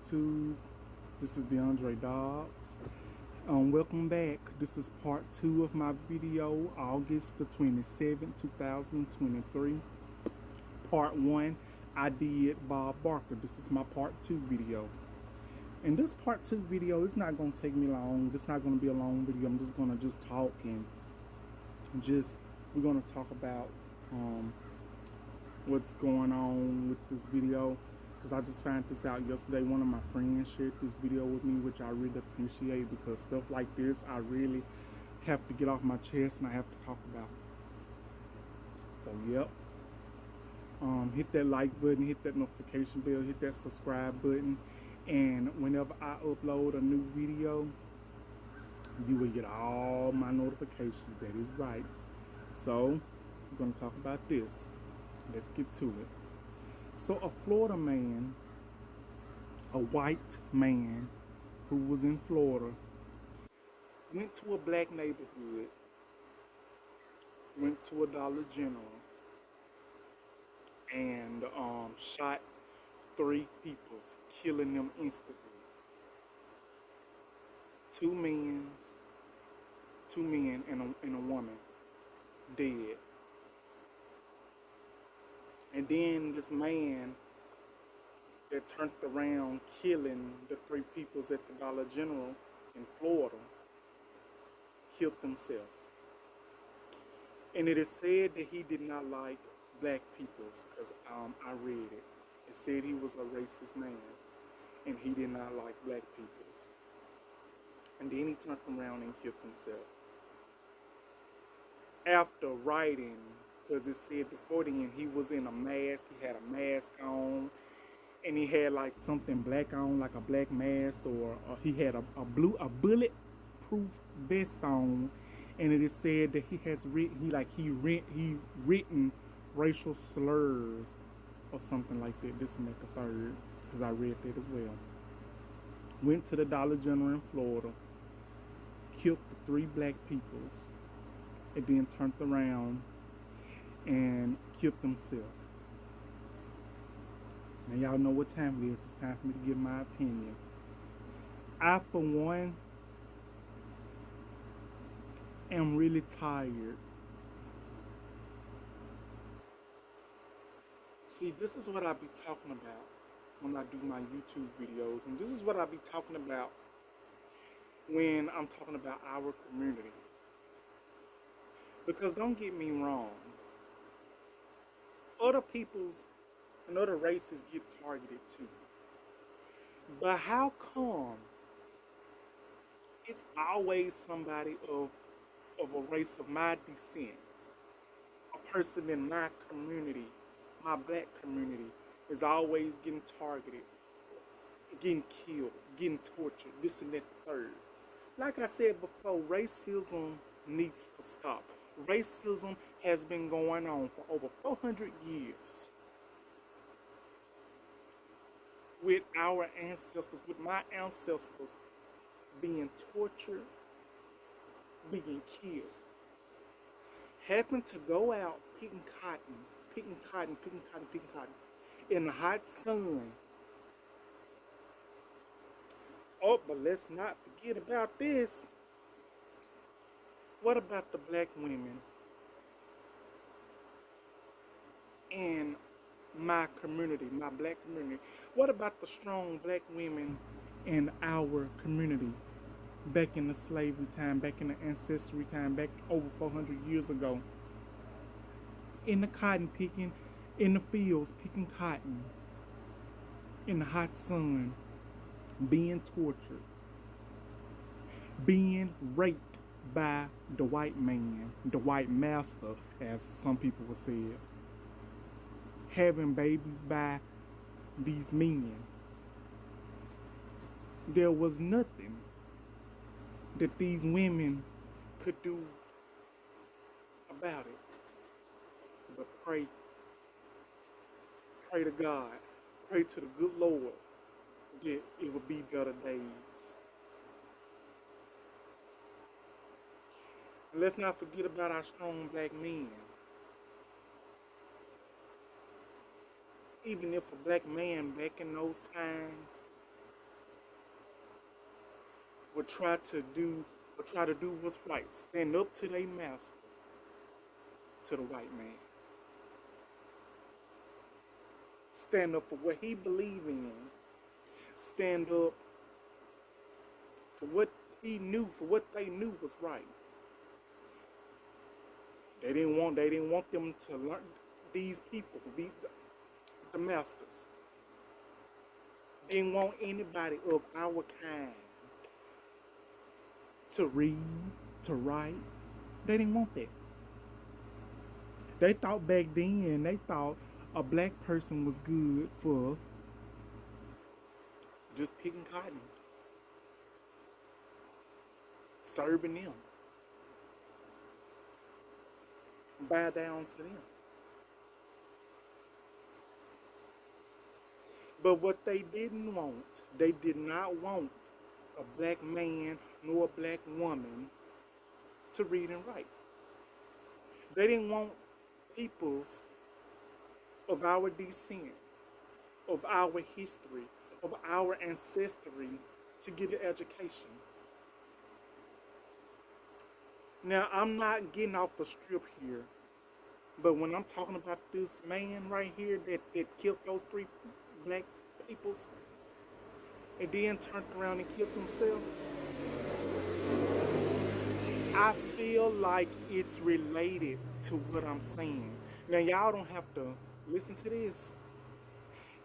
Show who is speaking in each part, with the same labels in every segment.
Speaker 1: YouTube. This is DeAndre Dobbs. Welcome back. This is part 2 of my video, August the 27th, 2023. Part 1, I did Bob Barker. This is my part 2 video. And this part 2 video is not going to take me long. This is not going to be a long video. I'm just going to talk and we're going to talk about what's going on with this video, because I just found this out yesterday. One of my friends shared this video with me, which I really appreciate, because stuff like this I really have to get off my chest and I have to talk about. So yep, hit that like button, hit that notification bell, hit that subscribe button, and whenever I upload a new video, you will get all my notifications. That is right. So we're going to talk about this. Let's get to it. So a Florida man, a white man who was in Florida, went to a black neighborhood, went to a Dollar General, and shot 3 people, killing them instantly. Two men and a woman dead. And then this man that turned around killing the 3 people at the Dollar General in Florida killed himself. And it is said that he did not like black people, because I read it. It said he was a racist man and he did not like black people. And then he turned around and killed himself. After writing, because it said before then he was in a mask, he had a mask on, and he had like something black on, like a black mask, or he had a bulletproof vest on, and it is said that he has written racial slurs or something like that. This and that the third, because I read that as well. Went to the Dollar General in Florida, killed the 3 black peoples, and then turned around and killed himself. Now y'all know what time it is. It's time for me to give my opinion. I, for one, am really tired. See, this is what I be talking about when I do my YouTube videos, and this is what I be talking about when I'm talking about our community. Because don't get me wrong, other peoples and other races get targeted too. But how come it's always somebody of a race of my descent, a person in my community, my black community, is always getting targeted, getting killed, getting tortured, this and that the third? Like I said before, racism needs to stop. Racism has been going on for over 400 years. With our ancestors, with my ancestors being tortured, being killed. Having to go out picking cotton in the hot sun. Oh, but let's not forget about this. What about the black women in my community, my black community? What about the strong black women in our community back in the slavery time, back in the ancestry time, back over 400 years ago? In the cotton picking, in the fields picking cotton, in the hot sun, being tortured, being raped by the white man, the white master, as some people would say it, having babies by these men. There was nothing that these women could do about it but pray to God, pray to the good Lord that it would be better days. And let's not forget about our strong black men. Even if a black man back in those times would try to do what's right, stand up to their master, to the white man, stand up for what he believed in, stand up for what he knew, for what they knew was right. They didn't want them to learn, these people, the masters. They didn't want anybody of our kind to read, to write. They didn't want that. They thought back then, they thought a black person was good for just picking cotton, serving them, bow down to them. But what they didn't want, they did not want a black man nor a black woman to read and write. They didn't want peoples of our descent, of our history, of our ancestry to get an education. Now, I'm not getting off the strip here, but when I'm talking about this man right here that killed those 3 black peoples and then turned around and killed himself, I feel like it's related to what I'm saying. Now, y'all don't have to listen to this.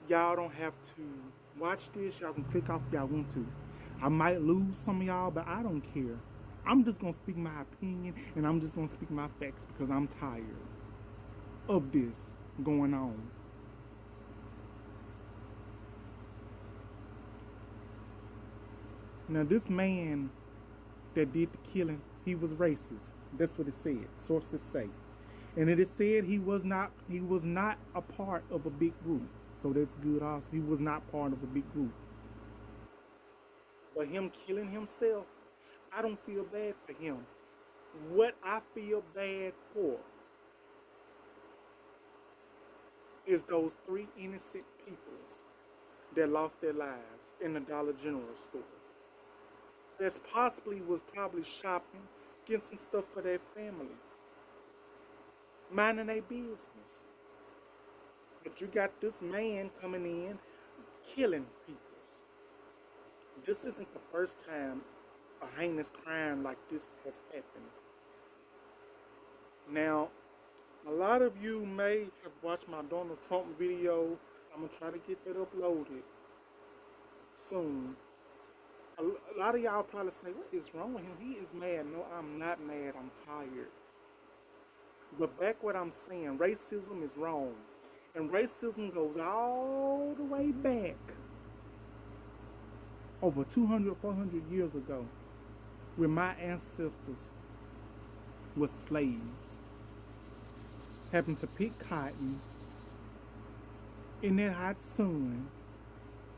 Speaker 1: Y'all don't have to watch this. Y'all can click off if y'all want to. I might lose some of y'all, but I don't care. I'm just going to speak my opinion, and I'm just going to speak my facts because I'm tired of this going on. Now, this man that did the killing, he was racist. That's what it said. Sources say. And it is said he was not a part of a big group. So that's good also. He was not part of a big group. But him killing himself, I don't feel bad for him. What I feel bad for is those 3 innocent peoples that lost their lives in the Dollar General store. That's was probably shopping, getting some stuff for their families, minding their business. But you got this man coming in, killing people. This isn't the first time a heinous crime like this has happened. Now, a lot of you may have watched my Donald Trump video. I'm going to try to get that uploaded soon. A lot of y'all probably say, what is wrong with him? He is mad. No, I'm not mad. I'm tired. But back what I'm saying, racism is wrong. And racism goes all the way back over 200, 400 years ago, when my ancestors were slaves, having to pick cotton in that hot sun,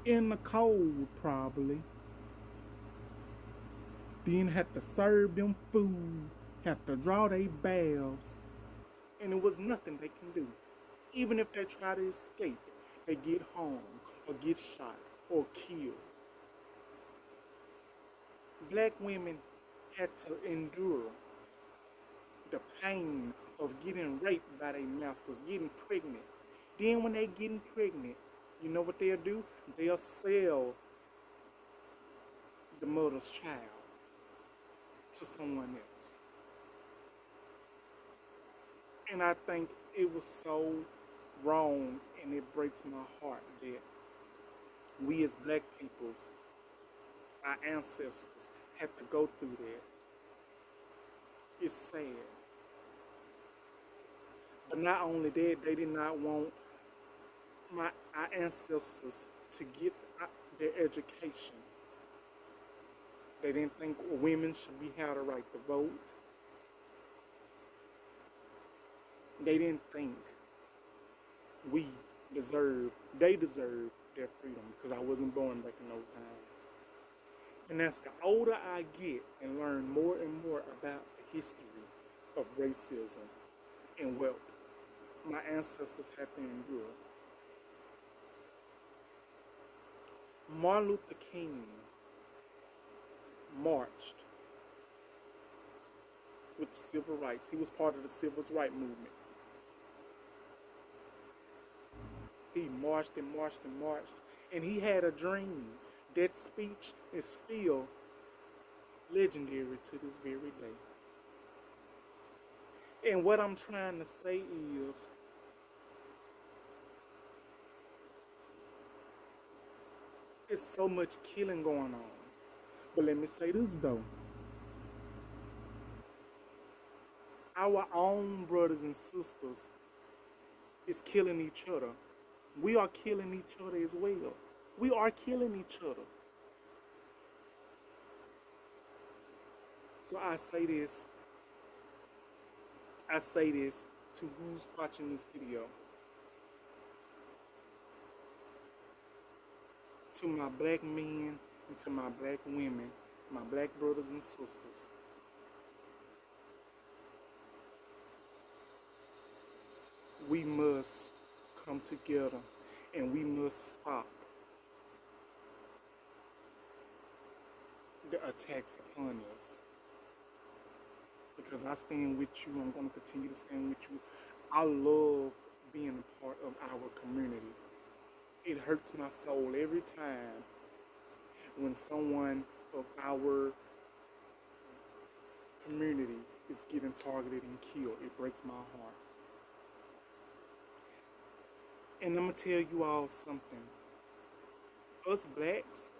Speaker 1: in the cold probably, then had to serve them food, had to draw their baths, and it was nothing they can do. Even if they try to escape, they get harmed or get shot or killed. Black women had to endure the pain of getting raped by their masters, getting pregnant. Then when they getting pregnant, you know what they'll do? They'll sell the mother's child to someone else. And I think it was so wrong, and it breaks my heart that we as black peoples, our ancestors, had to go through that. It's sad. But not only that, they did not want our ancestors to get their education. They didn't think women should have the right to vote. They didn't think they deserve their freedom, because I wasn't born back in those times. And as the older I get and learn more and more about the history of racism and wealth my ancestors had to endure. Martin Luther King marched with the civil rights. He was part of the civil rights movement. He marched and marched and marched, and he had a dream. That speech is still legendary to this very day. And what I'm trying to say is, it's so much killing going on. But let me say this though. Our own brothers and sisters is killing each other. We are killing each other as well. We are killing each other. So I say this to who's watching this video. To my black men and to my black women, my black brothers and sisters. We must come together and we must stop the attacks upon us. Because I stand with you, I'm going to continue to stand with you. I love being a part of our community. It hurts my soul every time when someone of our community is getting targeted and killed. It breaks my heart. And I'm going to tell you all something. Us blacks,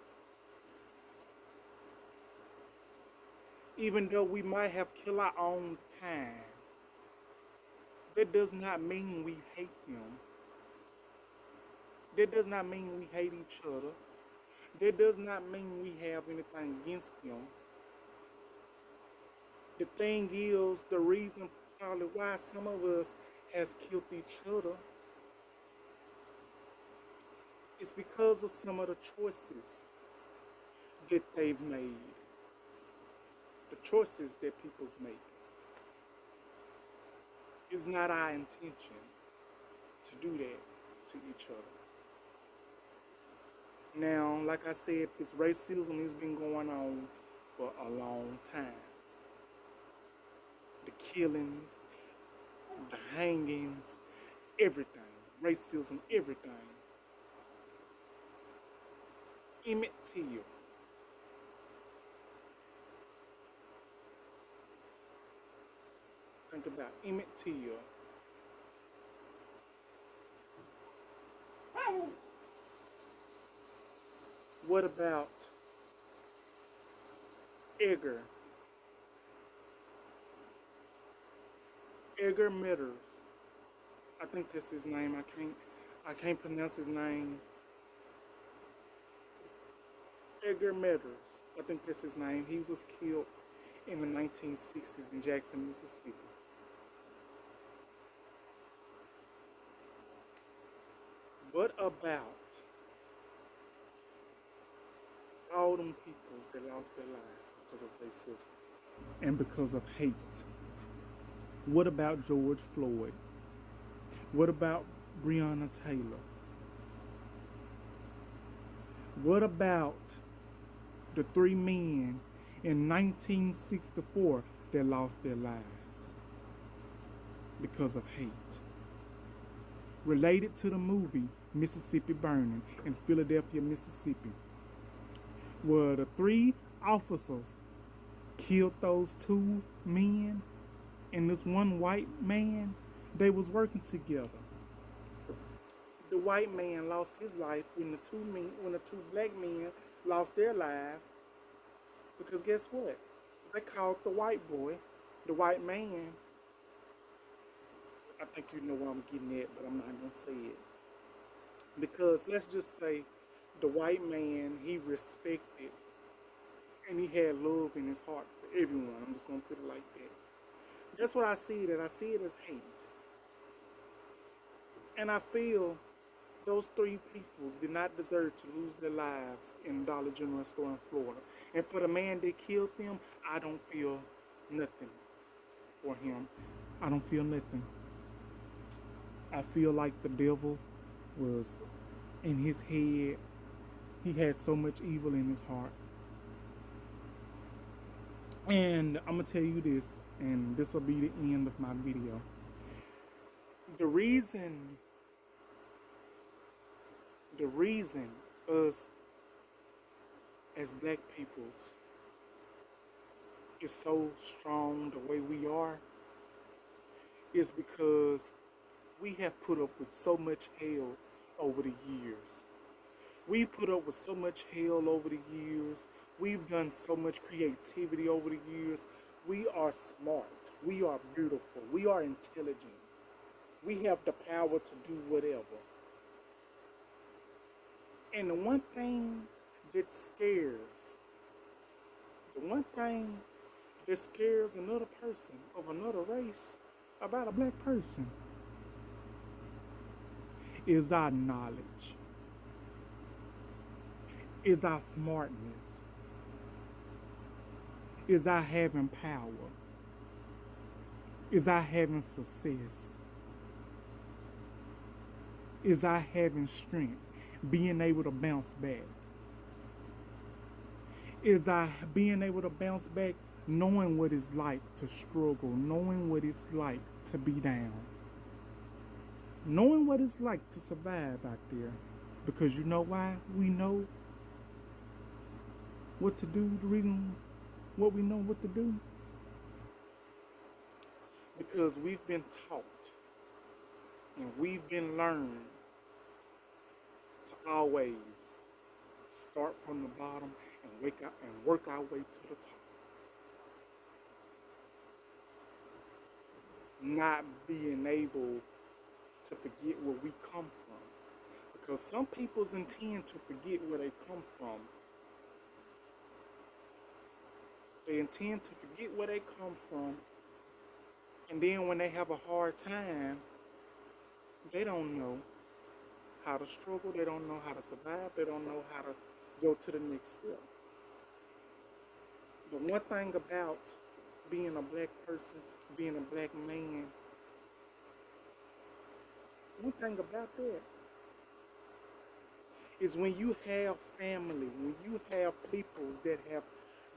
Speaker 1: even though we might have killed our own kind, that does not mean we hate them. That does not mean we hate each other. That does not mean we have anything against them. The thing is, the reason probably why some of us has killed each other is because of some of the choices that they've made. The choices that people's make. It's not our intention to do that to each other. Now, like I said, this racism has been going on for a long time. The killings, the hangings, everything. Racism, everything. Emmett Till. Think about Emmett Till. What about Edgar? Edgar Meaders. I think that's his name. I can't pronounce his name. Edgar Meaders. I think that's his name. He was killed in the 1960s in Jackson, Mississippi. What about all them peoples that lost their lives because of racism and because of hate? What about George Floyd? What about Breonna Taylor? What about the 3 men in 1964 that lost their lives because of hate? Related to the movie Mississippi Burning in Philadelphia, Mississippi, where the 3 officers killed those 2 men and this 1 white man. They was working together. The white man lost his life when the 2 black men lost their lives. Because guess what? They called the white boy, the white man. I think you know where I'm getting at, but I'm not gonna say it. Because let's just say the white man, he respected and he had love in his heart for everyone. I'm just gonna put it like that. That's what I see it as. I see it as hate. And I feel those 3 peoples did not deserve to lose their lives in Dollar General store in Florida. And for the man that killed them, I don't feel nothing for him. I don't feel nothing. I feel like the devil was in his head. He had so much evil in his heart. And I'm gonna tell you this, and this will be the end of my video. The reason, the reason us as black peoples is so strong the way we are is because we have put up with so much hell over the years. We've put up with so much hell over the years. We've done so much creativity over the years. We are smart. We are beautiful. We are intelligent. We have the power to do whatever. And the one thing that scares another person of another race about a black person is our knowledge, is our smartness, is our having power, is our having success, is our having strength, being able to bounce back, is our being able to bounce back, knowing what it's like to struggle, knowing what it's like to be down, knowing what it's like to survive out there. Because you know why we know what to do, the reason what we know what to do? Because we've been taught and we've been learned to always start from the bottom and work our way to the top. Not being able to forget where we come from. Because some people's intend to forget where they come from. They intend to forget where they come from, and then when they have a hard time, they don't know how to struggle, they don't know how to survive, they don't know how to go to the next step. The one thing about being a black person, being a black man, one thing about that is when you have family, when you have peoples that have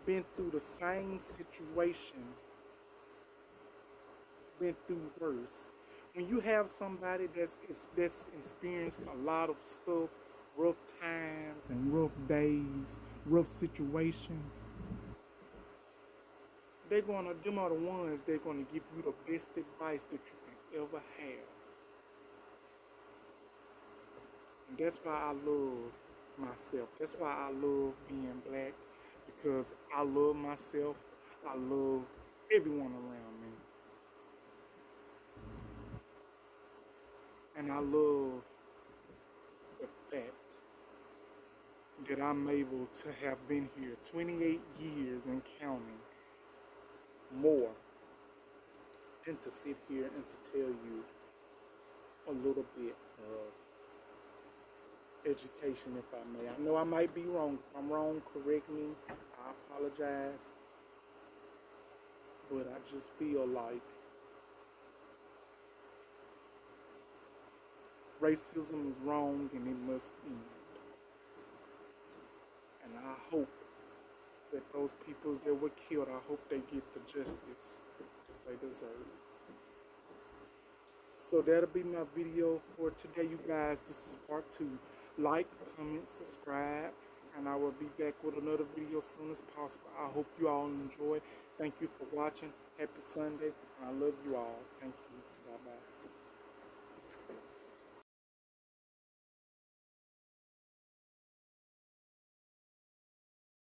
Speaker 1: been through the same situation, been through worse. When you have somebody that's experienced a lot of stuff, rough times and rough days, rough situations, them are the ones they're gonna give you the best advice that you can ever have. And that's why I love myself. That's why I love being black. Because I love myself, I love everyone around me. And I love the fact that I'm able to have been here 28 years and counting more than to sit here and to tell you a little bit of education, if I may. I know I might be wrong. If I'm wrong, correct me. I apologize. But I just feel like racism is wrong and it must end. And I hope that those peoples that were killed, I hope they get the justice that they deserve. So that'll be my video for today, you guys. This is part 2. Like, comment, subscribe, and I will be back with another video as soon as possible. I hope you all enjoy. Thank you for watching. Happy Sunday. I love you all. Thank you.